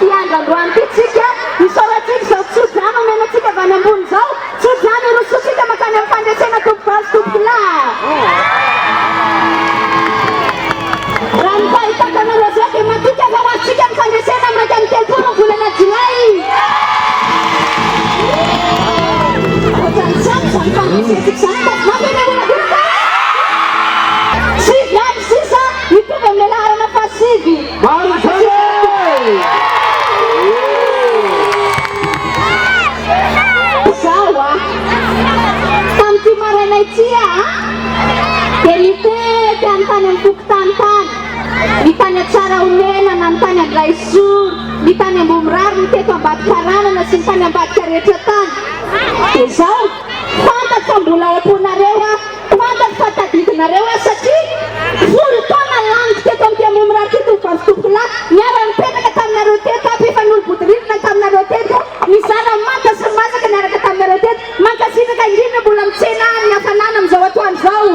tiandroandroany ty tsika misoratsika zao tsodrano menatsika avy any ambony zao tsodrano rosotsika makany amin'ny fandresena tompovazy tompola raha nipahitakanareo zao dia matika vahoatsika amin'ny fandresena amiraika amin'ny telopolo ny volana jolay ohatrany samy zany fandresentsika zany da mampianagonagoraka sivy aby sisa mitovy amin'ny laharana fasivy zao a tamty marainay tsia dia nitety anytany amin'ny fokotanitany nitany atsara omena na nitany andraisory nitany ambomirary niteto ambady karanana sy nitany ambadika rehetra tany dia zao fantatra mbola oponareo a fantatra fatadidinareo a satria folo taona laniko teto amty ambomirary teto vavy tompola niara-nipetraka taminareo teto ampifan'olo bodiririna taminareo teto nizara manta sy masaka niaraka taminareo teto mankasitraka indrindra mbola mitsena ny hafanana amin'izao atoany zao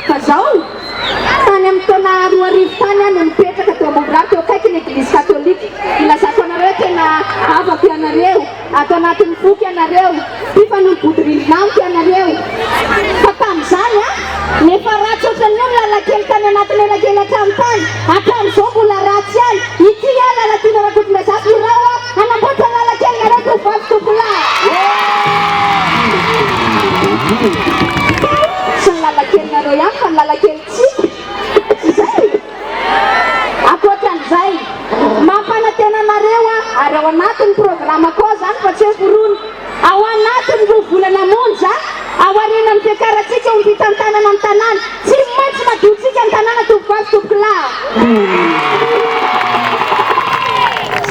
fa zao tany amin'ny taona 2000 tany any mipetraka teo ambomirary teo akaiky ny eglizy katolika ilazako anareo tena avako ianareo atao anatin'ny foky ianareo mpifan'olo bodiririna amiko ianareo fa tamin'izany a nefa ratsy ohatran'ny olo lalakely tany anatin'ny elakely hatramitany hatramin'izao mbola ratsy ihany ity a lalatiana rakotondrazazy irao a anamboatra lalakely nareo tovavy tompola sy ny lalakelynareo ihany fa ny lalakely tsy zay akoatran'izay mampanantenanareo a ary ao anatin'ny programa koa zany fa tsy hoe forony ao anatin'ny roa volana monja ao arenan'ny fiakaratsika ho fitantanana amin'ny tanàna tsy maintsy madiotsika ny tanàna tovovavy tompola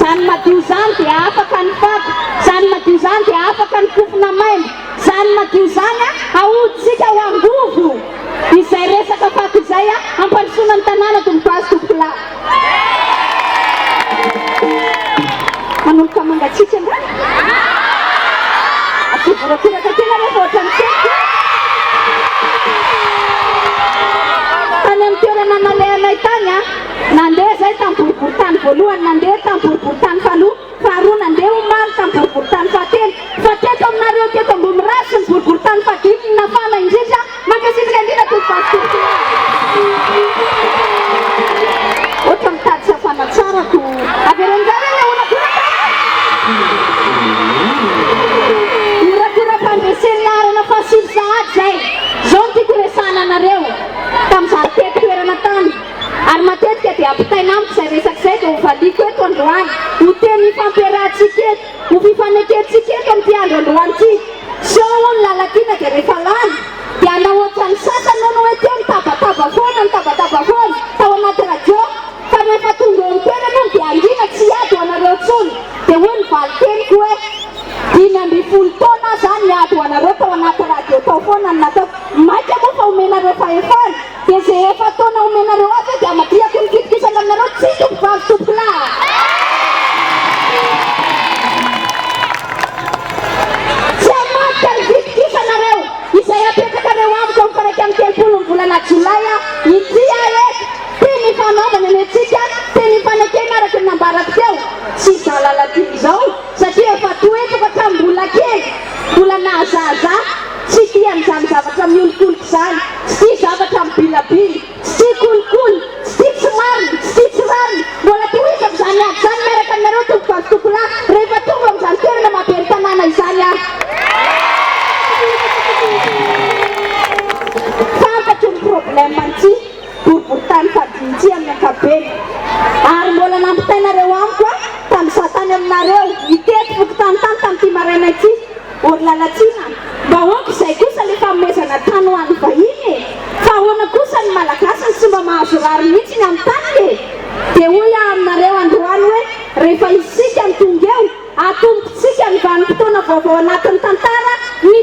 zany madio zany dia afaka ny faty zany madio zany dia afaka ny kofona maimbo zany madio zany a aoditsika ho angovo izay resaka faty izay a ampandrosoana ny tanàna tovovavy tompola manoloka mangatsika ndra ativorakoraka tena rehefa ohatrany teko tany amin'ny toerana nalehanay tany a nandeha zay tamin'ny boriboritany voalohany nandeha tamin'ny boriboritany faharoa nandeha omaly tamin'ny boriboritany fahatelo fa teto aminareo teto ambomirary sy ny boriboritany fadimy nafana indrindra mankasitraka indrindra tovovavy tompola ohatra mitady sy hafana tsarako averenjara le onakoraka orakora-pandreseny laharana fasivy sahady zay zao ny tiako resana anareo tamin'izany teto toerana tany ary matetika dia ampitaina amiko zay resaka zay dia ho valiko eto androany ho teny fampiarahantsika eto ho fifanekentsika eto amin'ity andro androany ity zao ny lalatiana dia rehefa lany dia ana ohatrany sasany ono hoe teo nitabataba foana nitabataba foana tao anaty radio fa rehefa tonga eo nitoerana ony dia angina tsy ady ho anareo tsony dia hoe ny valiteniko hoe 5 taona zany niady ho anareo tao anaty radio tao foana ny natao maika moa fa omenareo fahefana dia zay efa taona omenareo azy dia amadriako ny kitikisana aminareo tsy tovovavy tompola tsy amadika ny kitikisanareo izay apetrakareo amiko amin'ny faraiky amin'ny telopolo ny volana jolay a ity a eto teny fanaovana anetsika teny fanekena araka ny nambarako teo tsy zalalatiny zao satria efa toetraka hatramin'ny mbola kely mbola nahazaza tsy tia n'izany zavatra miolokoloka zany tsy tia zavatra mibilabily tsy tia kolikoly tsy tia tsy mariny tsy tia tsy rariny mbola toiza amin'izany aby zany miaraka aminareo tovovavy tompola rehefa tonga amin'izany toerana mahabery tanàna izany a fantatro ny problème an'ity boriboritany fadinitsy amin'ny ankabeny ary mbola nampitainareo amiko a tamin'ny satany aminareo itety fokotanitany tamin'ity maraina ity ory lalatsina mba hoako izay kosa le famezana tany ho an'ny vahiny fa ahoana kosa ny malagasy ny tsy mba mahazo rary mihitsy ny amin'ny taniny dia hoy aminareo androany hoe rehefa isika ny tonga eo atombotsika ny vanim-potoana vaovao anatin'ny tantara ny